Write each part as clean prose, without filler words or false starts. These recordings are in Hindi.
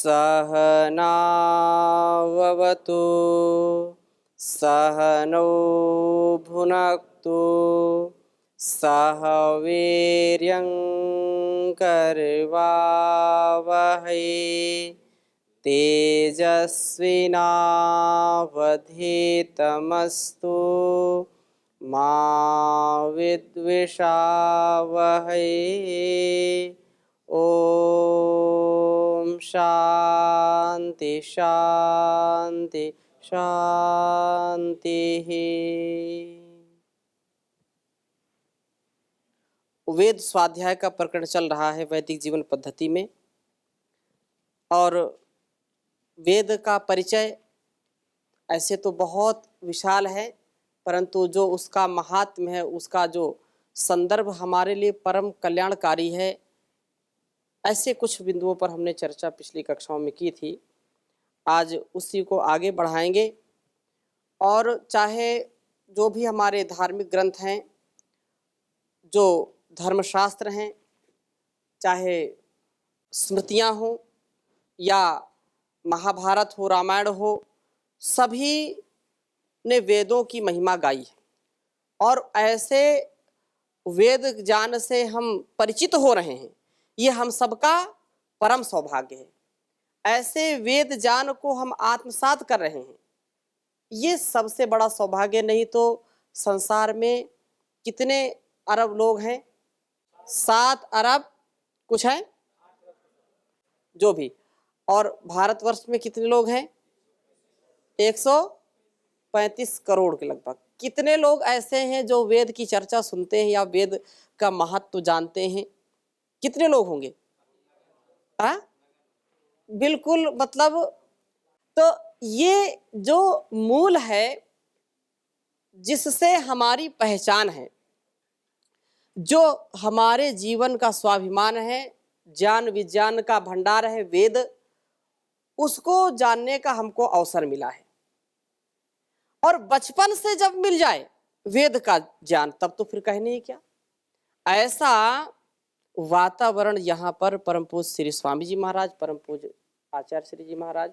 सहनाववतु सहनौ भुनक्तु सह वीर्यं करवावहै तेजस्विनावधीतमस्तु मा विद्विषावहै। ओम शांति शांति शांति। वेद स्वाध्याय का प्रकरण चल रहा है वैदिक जीवन पद्धति में, और वेद का परिचय ऐसे तो बहुत विशाल है, परंतु जो उसका महात्म्य है, उसका जो संदर्भ हमारे लिए परम कल्याणकारी है, ऐसे कुछ बिंदुओं पर हमने चर्चा पिछली कक्षाओं में की थी। आज उसी को आगे बढ़ाएंगे, और चाहे जो भी हमारे धार्मिक ग्रंथ हैं, जो धर्मशास्त्र हैं, चाहे स्मृतियाँ हों या महाभारत हो, रामायण हो, सभी ने वेदों की महिमा गाई है। और ऐसे वेद ज्ञान से हम परिचित हो रहे हैं, ये हम सबका परम सौभाग्य है। ऐसे वेद ज्ञान को हम आत्मसात कर रहे हैं, ये सबसे बड़ा सौभाग्य। नहीं तो संसार में कितने अरब लोग हैं? 7 अरब कुछ हैं जो भी। और भारतवर्ष में कितने लोग हैं? 135 करोड़ के लगभग। कितने लोग ऐसे हैं जो वेद की चर्चा सुनते हैं या वेद का महत्व जानते हैं? कितने लोग होंगे? बिल्कुल, मतलब तो ये जो मूल है जिससे हमारी पहचान है, जो हमारे जीवन का स्वाभिमान है, ज्ञान विज्ञान का भंडार है वेद, उसको जानने का हमको अवसर मिला है। और बचपन से जब मिल जाए वेद का ज्ञान, तब तो फिर कहने ही क्या। ऐसा वातावरण यहाँ पर परम पूज्य श्री स्वामी जी महाराज, परम पूज्य आचार्य श्री जी महाराज,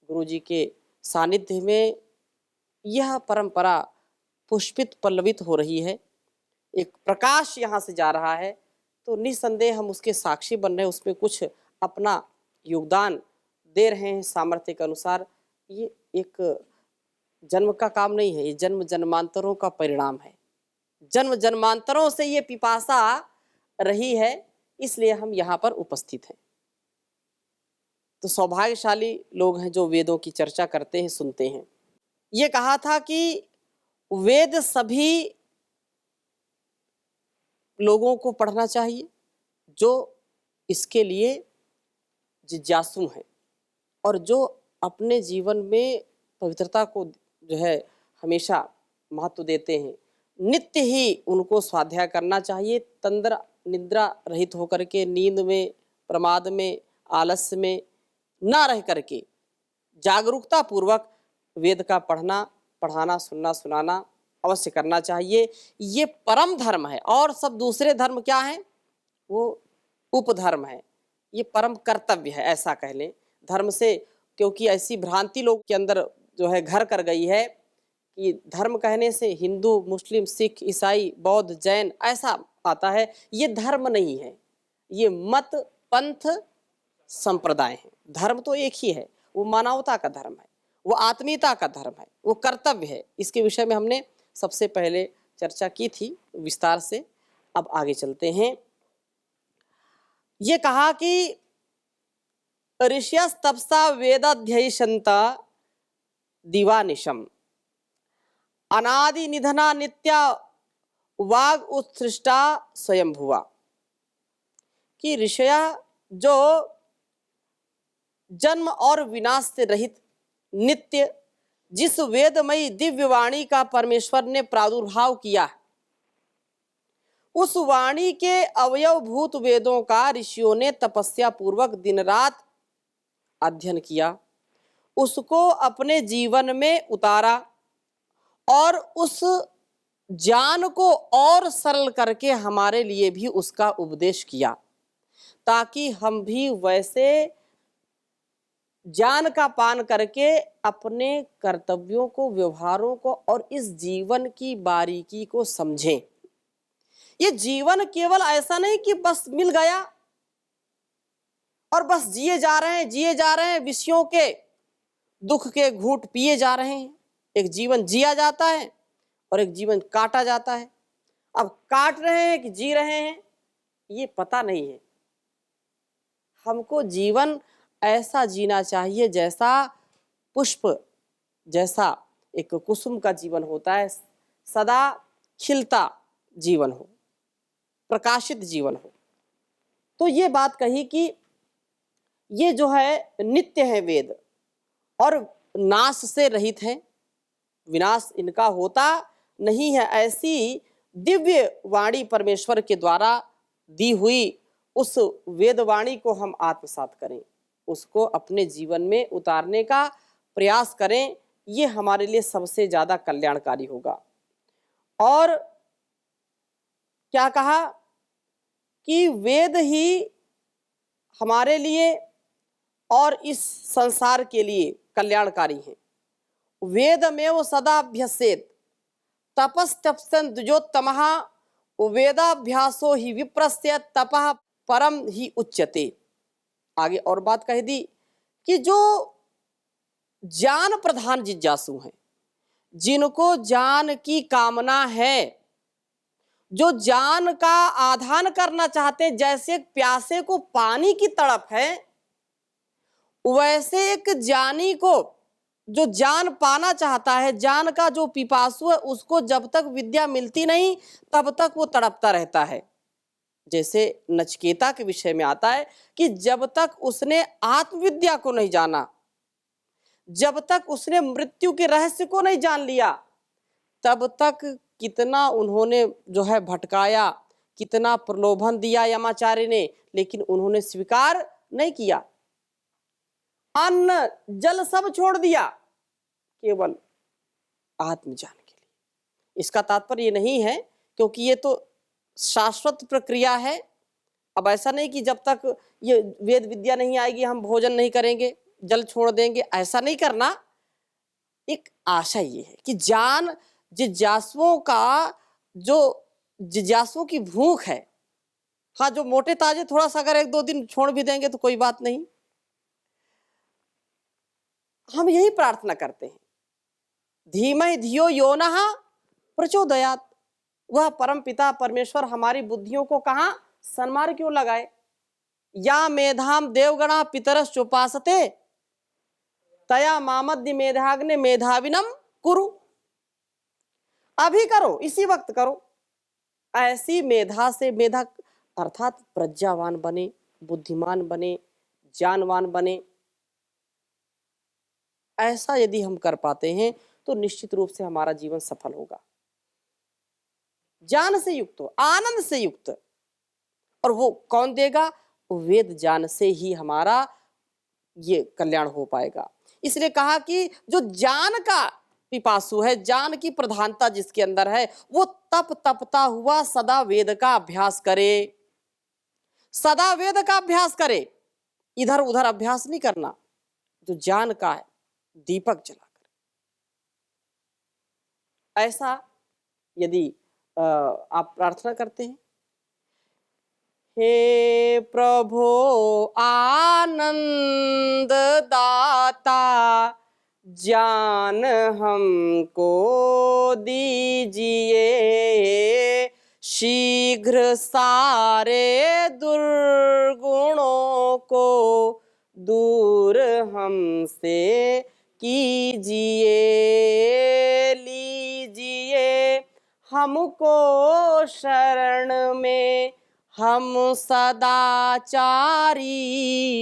गुरु जी के सानिध्य में यह परंपरा पुष्पित पल्लवित हो रही है। एक प्रकाश यहाँ से जा रहा है, तो निसंदेह हम उसके साक्षी बन रहे हैं, उसमें कुछ अपना योगदान दे रहे हैं सामर्थ्य के अनुसार। ये एक जन्म का काम नहीं है, ये जन्म जन्मांतरों का परिणाम है। जन्म जन्मांतरों से ये पिपासा रही है, इसलिए हम यहाँ पर उपस्थित हैं। तो सौभाग्यशाली लोग हैं जो वेदों की चर्चा करते हैं, सुनते हैं। ये कहा था कि वेद सभी लोगों को पढ़ना चाहिए जो इसके लिए जिज्ञासु हैं और जो अपने जीवन में पवित्रता को जो है हमेशा महत्व देते हैं। नित्य ही उनको स्वाध्याय करना चाहिए, तंद्रा निद्रा रहित होकर के, नींद में, प्रमाद में, आलस्य में ना रह करके जागरूकता पूर्वक वेद का पढ़ना, पढ़ाना, सुनना, सुनाना अवश्य करना चाहिए। ये परम धर्म है, और सब दूसरे धर्म क्या हैं? वो उपधर्म है। ये परम कर्तव्य है, ऐसा कह लें धर्म से। क्योंकि ऐसी भ्रांति लोग के अंदर जो है घर कर गई है कि धर्म कहने से हिंदू, मुस्लिम, सिख, ईसाई, बौद्ध, जैन ऐसा आता है। ये धर्म नहीं है, ये मत, पंथ, संप्रदाय है। धर्म तो एक ही है, वो मानवता का धर्म है, वो आत्मीयता का धर्म है, वो कर्तव्य है। इसके विषय में हमने सबसे पहले चर्चा की थी विस्तार से। अब आगे चलते हैं। ये कहा कि ऋष्यस्तपसा वेदाध्ययिषन्ता दिवानिशम अनादि निधना नित्या वाग उत्सृष्टा स्वयंभुवा। कि ऋषया जो जन्म और विनाश से रहित नित्य जिस वेदमयी दिव्य वाणी का परमेश्वर ने प्रादुर्भाव किया, उस वाणी के अवयवभूत वेदों का ऋषियों ने तपस्या पूर्वक दिन रात अध्ययन किया, उसको अपने जीवन में उतारा और उस ज्ञान को और सरल करके हमारे लिए भी उसका उपदेश किया, ताकि हम भी वैसे ज्ञान का पान करके अपने कर्तव्यों को, व्यवहारों को और इस जीवन की बारीकी को समझें। ये जीवन केवल ऐसा नहीं कि बस मिल गया और बस जिए जा रहे हैं, विषयों के दुख के घूंट पिए जा रहे हैं। एक जीवन जिया जाता है और एक जीवन काटा जाता है। अब काट रहे हैं कि जी रहे हैं ये पता नहीं है। हमको जीवन ऐसा जीना चाहिए जैसा पुष्प, जैसा एक कुसुम का जीवन होता है, सदा खिलता जीवन हो, प्रकाशित जीवन हो। तो ये बात कही कि ये जो है नित्य है वेद और नाश से रहित है, विनाश इनका होता नहीं है। ऐसी दिव्य वाणी परमेश्वर के द्वारा दी हुई उस वेद वाणी को हम आत्मसात करें, उसको अपने जीवन में उतारने का प्रयास करें। ये हमारे लिए सबसे ज़्यादा कल्याणकारी होगा। और क्या कहा कि वेद ही हमारे लिए और इस संसार के लिए कल्याणकारी है। वेदमेव सदाभ्यसेत तपस्तपसन द्विजोत्तमः वेदाभ्यासो ही विप्रस्य तपः परम ही उच्यते। आगे और बात कह दी कि जो ज्ञान प्रधान जिज्ञासु हैं, जिनको ज्ञान की कामना है, जो ज्ञान का आधान करना चाहते हैं, जैसे एक प्यासे को पानी की तड़प है, वैसे एक ज्ञानी को जो ज्ञान पाना चाहता है, ज्ञान का जो पिपासु है, उसको जब तक विद्या मिलती नहीं तब तक वो तड़पता रहता है। जैसे नचिकेता के विषय में आता है कि जब तक उसने आत्मविद्या को नहीं जाना, जब तक उसने मृत्यु के रहस्य को नहीं जान लिया, तब तक कितना उन्होंने जो है भटकाया, कितना प्रलोभन दिया यमाचार्य ने, लेकिन उन्होंने स्वीकार नहीं किया। अन्न जल सब छोड़ दिया केवल आत्मज्ञान के लिए। इसका तात्पर्य ये नहीं है, क्योंकि ये तो शाश्वत प्रक्रिया है। अब ऐसा नहीं कि जब तक ये वेद विद्या नहीं आएगी हम भोजन नहीं करेंगे, जल छोड़ देंगे, ऐसा नहीं करना। एक आशा ये है कि ज्ञान जिज्ञासुओं का, जो जिज्ञासुओं की भूख है, हाँ जो मोटे ताजे थोड़ा सा अगर 1-2 दिन छोड़ भी देंगे तो कोई बात नहीं। हम यही प्रार्थना करते हैं, धीमहि धियो यो नः प्रचोदयात्। वह परम पिता परमेश्वर हमारी बुद्धियों को कहाँ सन्मार्ग क्यों लगाए। या मेधाम देवगणा पितरश्चोपासते तया मामद्य मेधाग्ने मेधाविनम कुरु। अभी करो, इसी वक्त करो। ऐसी मेधा से, मेधा अर्थात प्रज्ञावान बने, बुद्धिमान बने, ज्ञानवान बने। ऐसा यदि हम कर पाते हैं तो निश्चित रूप से हमारा जीवन सफल होगा, ज्ञान से युक्त हो, आनंद से युक्त। और वो कौन देगा? वेद ज्ञान से ही हमारा ये कल्याण हो पाएगा। इसलिए कहा कि जो ज्ञान का पिपासु है, ज्ञान की प्रधानता जिसके अंदर है, वो तप तपता हुआ सदा वेद का अभ्यास करे, सदा वेद का अभ्यास करे, इधर उधर अभ्यास नहीं करना। जो ज्ञान का है दीपक जलाकर, ऐसा यदि आप प्रार्थना करते हैं, हे प्रभो आनंद दाता ज्ञान हमको दीजिए, शीघ्र सारे दुर्गुणों को दूर हमसे कीजिए। लीजिए हमको शरण में, हम सदाचारी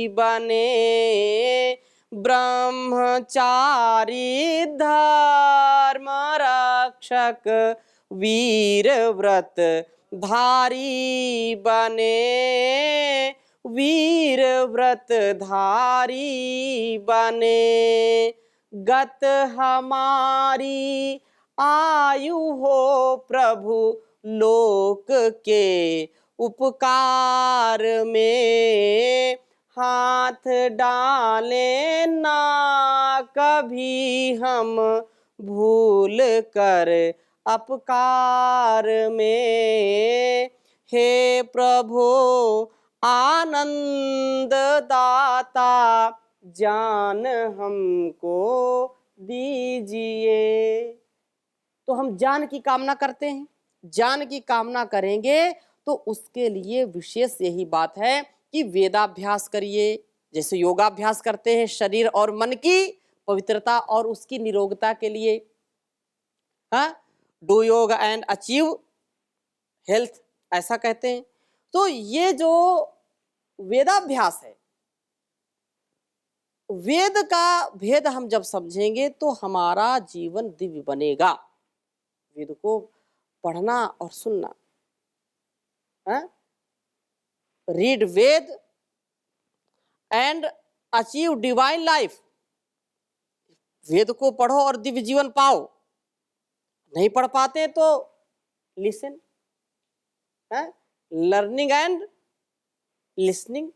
बने, ब्रह्मचारी धर्म रक्षक वीर व्रत धारी बने, वीर व्रत धारी बने। गत हमारी आयु हो प्रभु लोक के उपकार में, हाथ डाले ना कभी हम भूल कर अपकार में। हे प्रभु आनंद दाता जान हमको दीजिए। तो हम जान की कामना करते हैं, जान की कामना करेंगे तो उसके लिए विशेष यही बात है कि वेदाभ्यास करिए। जैसे योगाभ्यास करते हैं शरीर और मन की पवित्रता और उसकी निरोगता के लिए, हाँ, डू योग एंड अचीव हेल्थ, ऐसा कहते हैं। तो ये जो वेदाभ्यास है, वेद का भेद हम जब समझेंगे तो हमारा जीवन दिव्य बनेगा। वेद को पढ़ना और सुनना, read Veda and achieve divine life. Veda को पढ़ो और दिव्य जीवन पाओ। नहीं पढ़ पाते तो लिसन, लर्निंग एंड लिसनिंग,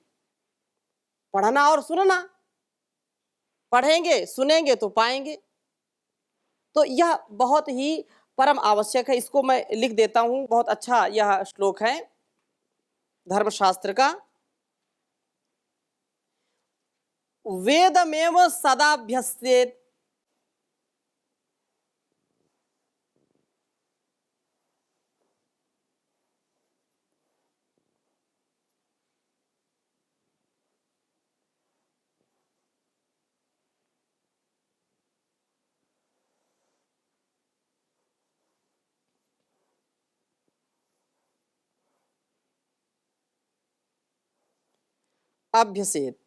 पढ़ना और सुनना। पढ़ेंगे सुनेंगे तो पाएंगे। तो यह बहुत ही परम आवश्यक है। इसको मैं लिख देता हूं, बहुत अच्छा यह श्लोक है धर्मशास्त्र का। वेदमेव सदाभ्यस्येत् अभ्यसेत्।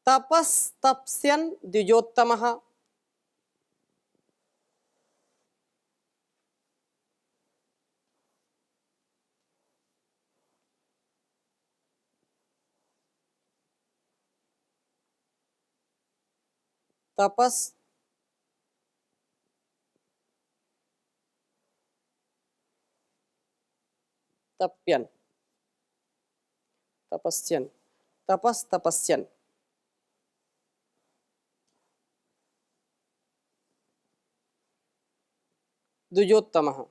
तपस्तप्स्यन् द्विजोत्तमः। तपस तप्यन, तपस्यन, तपस तपस्यन, द्विजोत्तमः।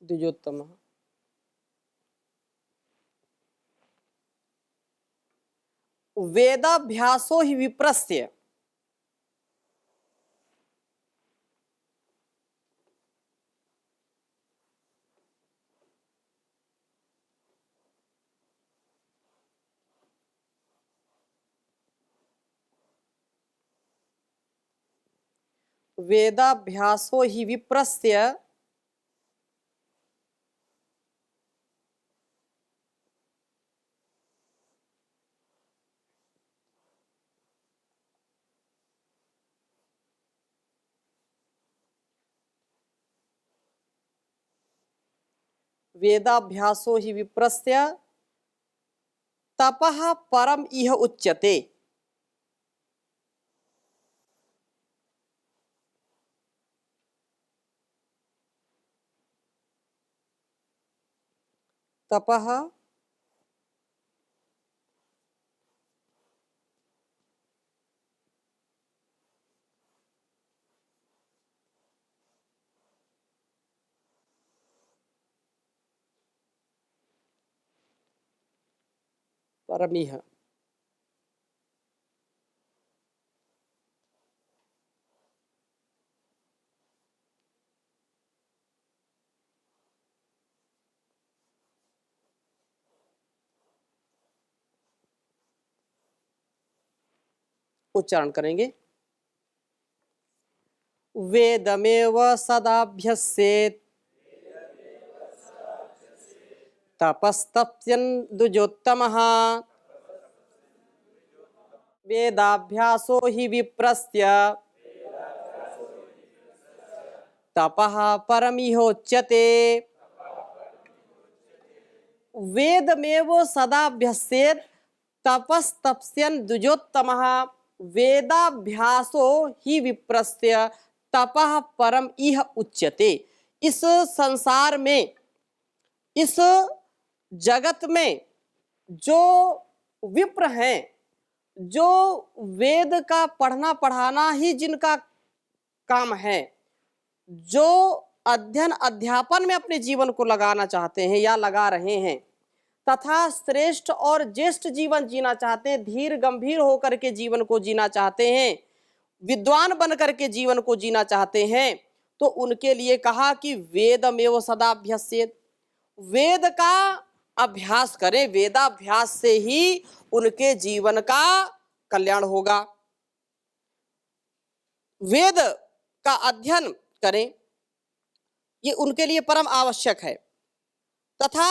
द्विजोत्तमः। वेदाभ्यासो हि विप्रस्य वेदाभ्यासो हि विप्रस्य वेदाभ्यासो हि विप्रस्य तपः परम इह उच्यते। तपः परमिह। उच्चारण करेंगे। वेदमेव सदाभ्यस्येत् तपस्तप्स्यन् द्विजोत्तमः। वेदाभ्यासो हि विप्रस्य तपः परमिहोच्यते। वेदमेव सदाभ्यस्येत् तपस्तप्स्यन् द्विजोत्तमः। वेदाभ्यासो हि विप्रस्य तपः परम इह उच्यते। इस संसार में, इस जगत में जो विप्र हैं, जो वेद का पढ़ना पढ़ाना ही जिनका काम है, जो अध्ययन अध्यापन में अपने जीवन को लगाना चाहते हैं या लगा रहे हैं, तथा श्रेष्ठ और ज्येष्ठ जीवन जीना चाहते हैं, धीर गंभीर होकर के जीवन को जीना चाहते हैं, विद्वान बन करके जीवन को जीना चाहते हैं, तो उनके लिए कहा कि वेदमेव सदाभ्यस्येत्, वेद का अभ्यास करें। वेदाभ्यास से ही उनके जीवन का कल्याण होगा। वेद का अध्ययन करें, ये उनके लिए परम आवश्यक है। तथा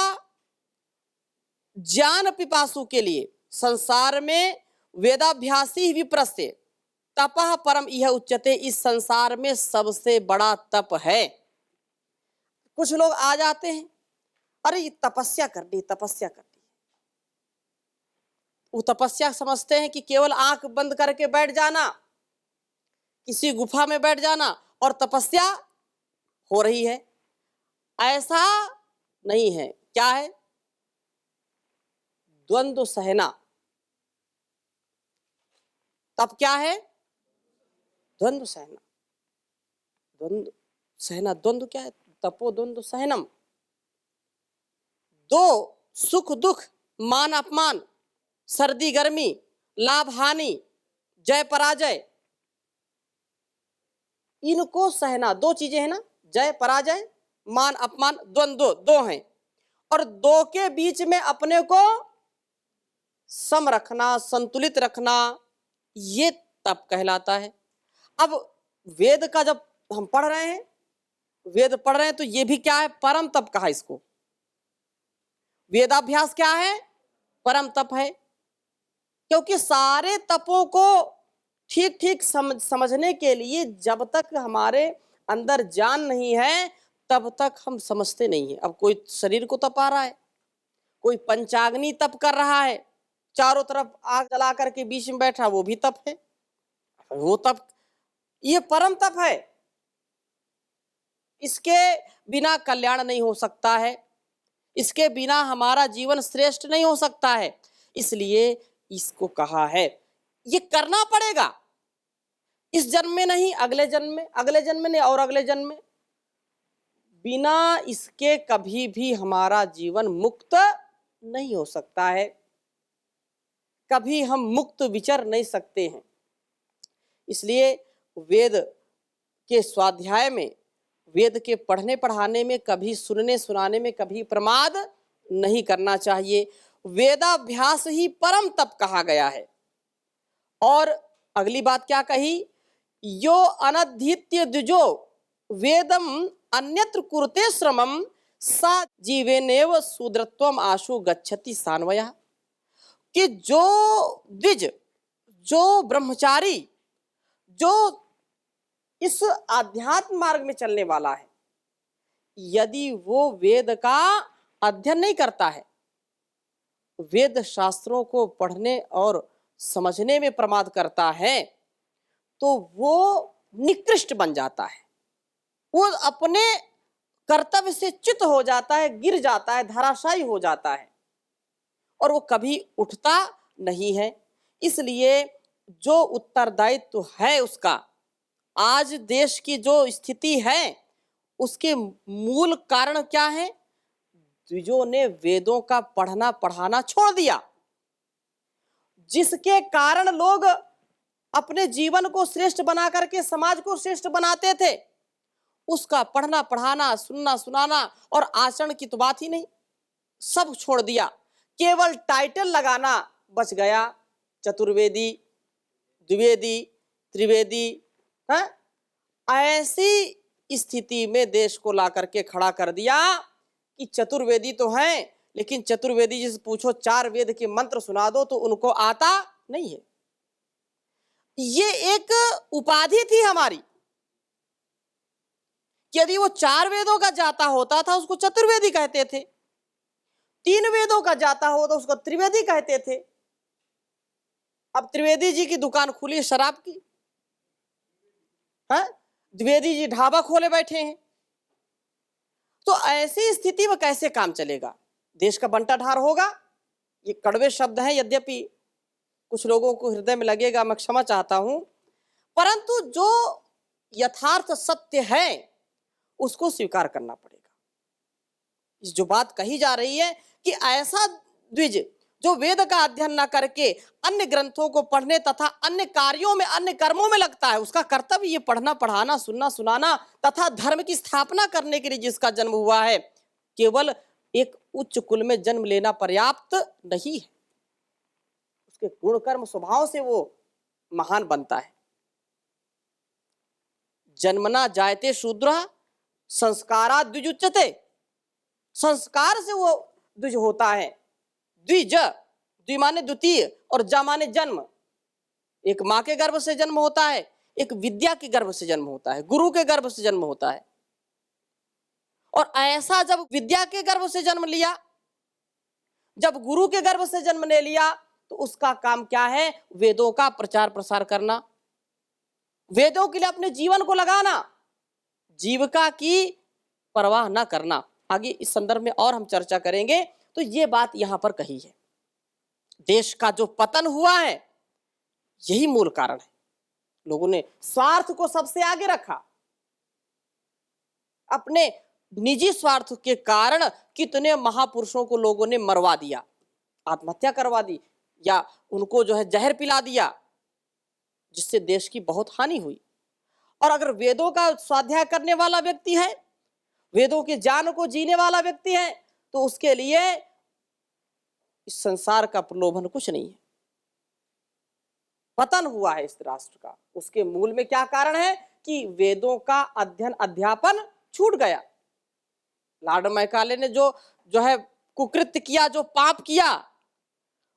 ज्ञान पिपासु के लिए संसार में वेदाभ्यासी विप्रस्य तपः परम यह उच्चते, इस संसार में सबसे बड़ा तप है। कुछ लोग आ जाते हैं, अरे ये तपस्या करनी, तपस्या करनी। वो तपस्या समझते हैं कि केवल आंख बंद करके बैठ जाना, किसी गुफा में बैठ जाना और तपस्या हो रही है। ऐसा नहीं है। क्या है? द्वंद्व सहना। तप क्या है? द्वंद्व सहना। द्वंद्व सहना, द्वंद्व क्या है? तपो द्वंद्व सहनम। दो सुख दुख, मान अपमान, सर्दी गर्मी, लाभ हानि, जय पराजय, इनको सहना। दो चीजें हैं ना, जय पराजय, मान अपमान, द्वंद्व दो हैं। और दो के बीच में अपने को सम रखना, संतुलित रखना, ये तप कहलाता है। अब वेद का जब हम पढ़ रहे हैं, वेद पढ़ रहे हैं, तो ये भी क्या है? परम तप कहा इसको। वेदाभ्यास क्या है? परम तप है। क्योंकि सारे तपों को ठीक ठीक समझने के लिए जब तक हमारे अंदर ज्ञान नहीं है, तब तक हम समझते नहीं है। अब कोई शरीर को तपा रहा है, कोई पंचाग्नि तप कर रहा है, चारों तरफ आग जला करके बीच में बैठा, वो भी तप है। वो तप, ये परम तप है। इसके बिना कल्याण नहीं हो सकता है, इसके बिना हमारा जीवन श्रेष्ठ नहीं हो सकता है। इसलिए इसको कहा है, ये करना पड़ेगा। इस जन्म में नहीं, अगले जन्म में, अगले जन्म में नहीं, और अगले जन्म में। बिना इसके कभी भी हमारा जीवन मुक्त नहीं हो सकता है, कभी हम मुक्त विचर नहीं सकते हैं। इसलिए वेद के स्वाध्याय में, वेद के पढ़ने पढ़ाने में, कभी सुनने सुनाने में कभी प्रमाद नहीं करना चाहिए। वेदाभ्यास ही परम तप कहा गया है। और अगली बात क्या कही? यो अनधीत्य द्विजो वेदम अन्यत्र कुरुते श्रमम सा जीवेनेव शूद्रत्वम आशु गच्छति सान्वयः। कि जो द्विज, जो ब्रह्मचारी, जो इस आध्यात्म मार्ग में चलने वाला है, यदि वो वेद का अध्ययन नहीं करता है, वेद शास्त्रों को पढ़ने और समझने में प्रमाद करता है, तो वो निकृष्ट बन जाता है। वो अपने कर्तव्य से च्युत हो जाता है, गिर जाता है, धराशायी हो जाता है, और वो कभी उठता नहीं है। इसलिए जो उत्तरदायित्व है उसका, आज देश की जो स्थिति है, उसके मूल कारण क्या है? द्विजों ने वेदों का पढ़ना पढ़ाना छोड़ दिया, जिसके कारण लोग अपने जीवन को श्रेष्ठ बना करके समाज को श्रेष्ठ बनाते थे। उसका पढ़ना पढ़ाना, सुनना सुनाना और आचरण की तो बात ही नहीं, सब छोड़ दिया। केवल टाइटल लगाना बच गया, चतुर्वेदी, द्विवेदी, त्रिवेदी, है? ऐसी स्थिति में देश को ला करके खड़ा कर दिया कि चतुर्वेदी तो हैं, लेकिन चतुर्वेदी जिसे पूछो 4 वेद के मंत्र सुना दो तो उनको आता नहीं है। ये एक उपाधि थी हमारी कि यदि वो 4 वेदों का जाता होता था उसको चतुर्वेदी कहते थे, 3 वेदों का जाता हो तो उसको त्रिवेदी कहते थे। अब त्रिवेदी जी की दुकान खुली है शराब की, हाँ, द्विवेदी जी ढाबा खोले बैठे हैं। तो ऐसी स्थिति में कैसे काम चलेगा? देश का बंटाढार होगा। ये कड़वे शब्द हैं, यद्यपि कुछ लोगों को हृदय में लगेगा, मैं क्षमा चाहता हूं, परंतु जो यथार्थ सत्य है उसको स्वीकार करना पड़ेगा। इस जो बात कही जा रही है कि ऐसा द्विज जो वेद का अध्ययन न करके अन्य ग्रंथों को पढ़ने तथा अन्य कार्यों में, अन्य कर्मों में लगता है, उसका कर्तव्य ये पढ़ना, पढ़ाना, सुनना, सुनाना तथा धर्म की स्थापना करने के लिए जिसका जन्म हुआ है, केवल एक उच्च कुल में जन्म लेना पर्याप्त नहीं है। उसके गुण कर्म स्वभाव से वो महान बनता है। जन्मना जायते शूद्रः संस्कारात् द्विजुच्यते, संस्कार से वो द्विज होता है। द्विज, द्वि माने द्वितीय और जा माने जन्म। एक माँ के गर्भ से जन्म होता है, एक विद्या के गर्भ से जन्म होता है, गुरु के गर्भ से जन्म होता है। और ऐसा जब विद्या के गर्भ से जन्म लिया, जब गुरु के गर्भ से जन्म ले लिया, तो उसका काम क्या है? वेदों का प्रचार प्रसार करना, वेदों के लिए अपने जीवन को लगाना, जीविका की परवाह न करना। आगे इस संदर्भ में और हम चर्चा करेंगे। तो ये बात यहां पर कही है। देश का जो पतन हुआ है यही मूल कारण है। लोगों ने स्वार्थ को सबसे आगे रखा, अपने निजी स्वार्थ के कारण कितने महापुरुषों को लोगों ने मरवा दिया, आत्महत्या करवा दी, या उनको जो है जहर पिला दिया, जिससे देश की बहुत हानि हुई। और अगर वेदों का स्वाध्याय करने वाला व्यक्ति है, वेदों के ज्ञान को जीने वाला व्यक्ति है, तो उसके लिए इस संसार का प्रलोभन कुछ नहीं है। पतन हुआ है इस राष्ट्र का, उसके मूल में क्या कारण है? कि वेदों का अध्ययन अध्यापन छूट गया। लॉर्ड मैकाले ने जो है कुकृत्य किया, जो पाप किया,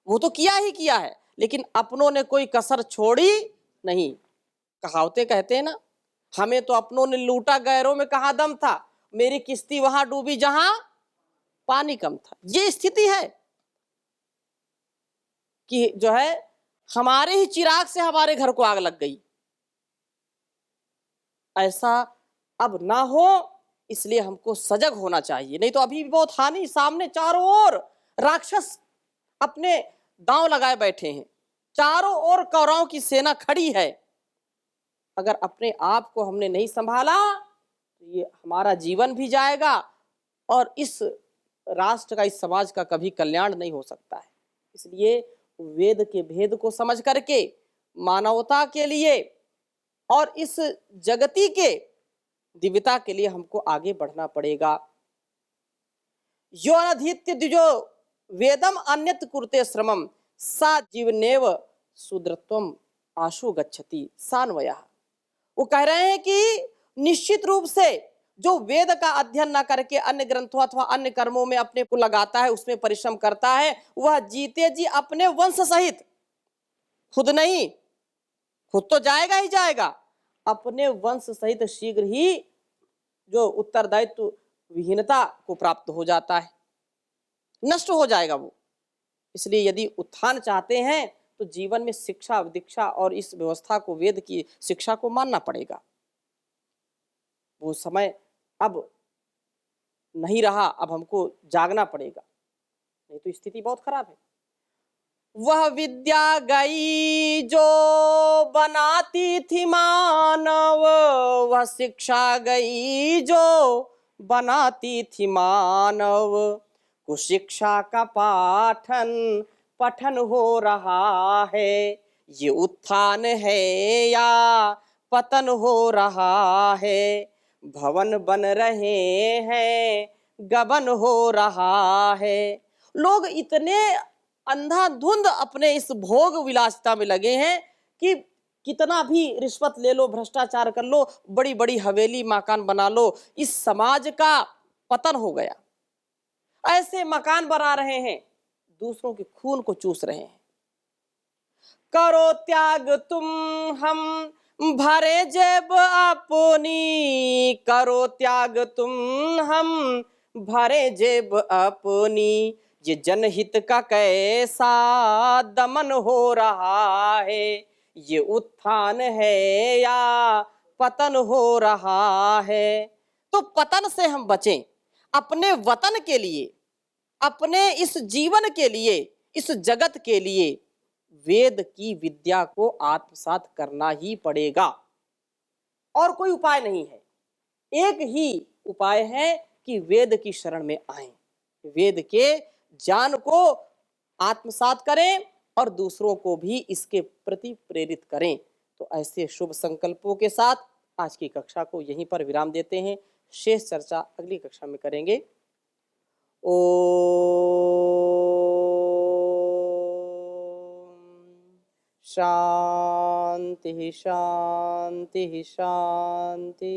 वो तो किया ही किया है, लेकिन अपनों ने कोई कसर छोड़ी नहीं। कहावतें कहते हैं ना, हमें तो अपनों ने लूटा, गैरों में कहां दम था, मेरी किश्ती वहां डूबी जहां पानी कम था। ये स्थिति है कि जो है हमारे ही चिराग से हमारे घर को आग लग गई। ऐसा अब ना हो, इसलिए हमको सजग होना चाहिए। नहीं तो अभी भी बहुत हानि सामने, चारों ओर राक्षस अपने दांव लगाए बैठे हैं, चारों ओर कौरवों की सेना खड़ी है। अगर अपने आप को हमने नहीं संभाला तो ये हमारा जीवन भी जाएगा और इस राष्ट्र का, इस समाज का कभी कल्याण नहीं हो सकता है। इसलिए वेद के भेद को समझ करके मानवता के लिए और इस जगती के दिव्यता के लिए हमको आगे बढ़ना पड़ेगा। यो अनधीत्य द्विजो वेदम अन्यत कुरुते श्रमम सा जीवनेव शूद्रत्वम आशु गच्छति सान्वयः। वो कह रहे हैं कि निश्चित रूप से जो वेद का अध्ययन न करके अन्य ग्रंथों अथवा अन्य कर्मों में अपने को लगाता है, उसमें परिश्रम करता है, वह जीते जी अपने वंश सहित, खुद नहीं, खुद तो जाएगा ही जाएगा, अपने वंश सहित शीघ्र ही जो उत्तरदायित्व विहीनता को प्राप्त हो जाता है, नष्ट हो जाएगा वो। इसलिए यदि उत्थान चाहते हैं तो जीवन में शिक्षा, दीक्षा और इस व्यवस्था को, वेद की शिक्षा को मानना पड़ेगा। वो समय अब नहीं रहा, अब हमको जागना पड़ेगा, नहीं तो स्थिति बहुत खराब है। वह विद्या गई जो बनाती थी मानव, वह शिक्षा गई जो बनाती थी मानव, कुशिक्षा का पाठन पठन हो रहा है, ये उत्थान है या पतन हो रहा है, भवन बन रहे हैं गबन हो रहा है। लोग इतने अंधाधुंध अपने इस भोग विलासिता में लगे हैं कि कितना भी रिश्वत ले लो, भ्रष्टाचार कर लो, बड़ी बड़ी हवेली मकान बना लो, इस समाज का पतन हो गया। ऐसे मकान बना रहे हैं, दूसरों के खून को चूस रहे हैं। करो त्याग तुम हम भरे जेब अपनी, करो त्याग तुम हम भरे जेब अपनी, ये जनहित का कैसा दमन हो रहा है, ये उत्थान है या पतन हो रहा है। तो पतन से हम बचें, अपने वतन के लिए, अपने इस जीवन के लिए, इस जगत के लिए वेद की विद्या को आत्मसात करना ही पड़ेगा, और कोई उपाय नहीं है। एक ही उपाय है कि वेद की शरण में आएं, वेद के ज्ञान को आत्मसात करें और दूसरों को भी इसके प्रति प्रेरित करें। तो ऐसे शुभ संकल्पों के साथ आज की कक्षा को यहीं पर विराम देते हैं। शेष चर्चा अगली कक्षा में करेंगे। ओ शांति शांति शांति।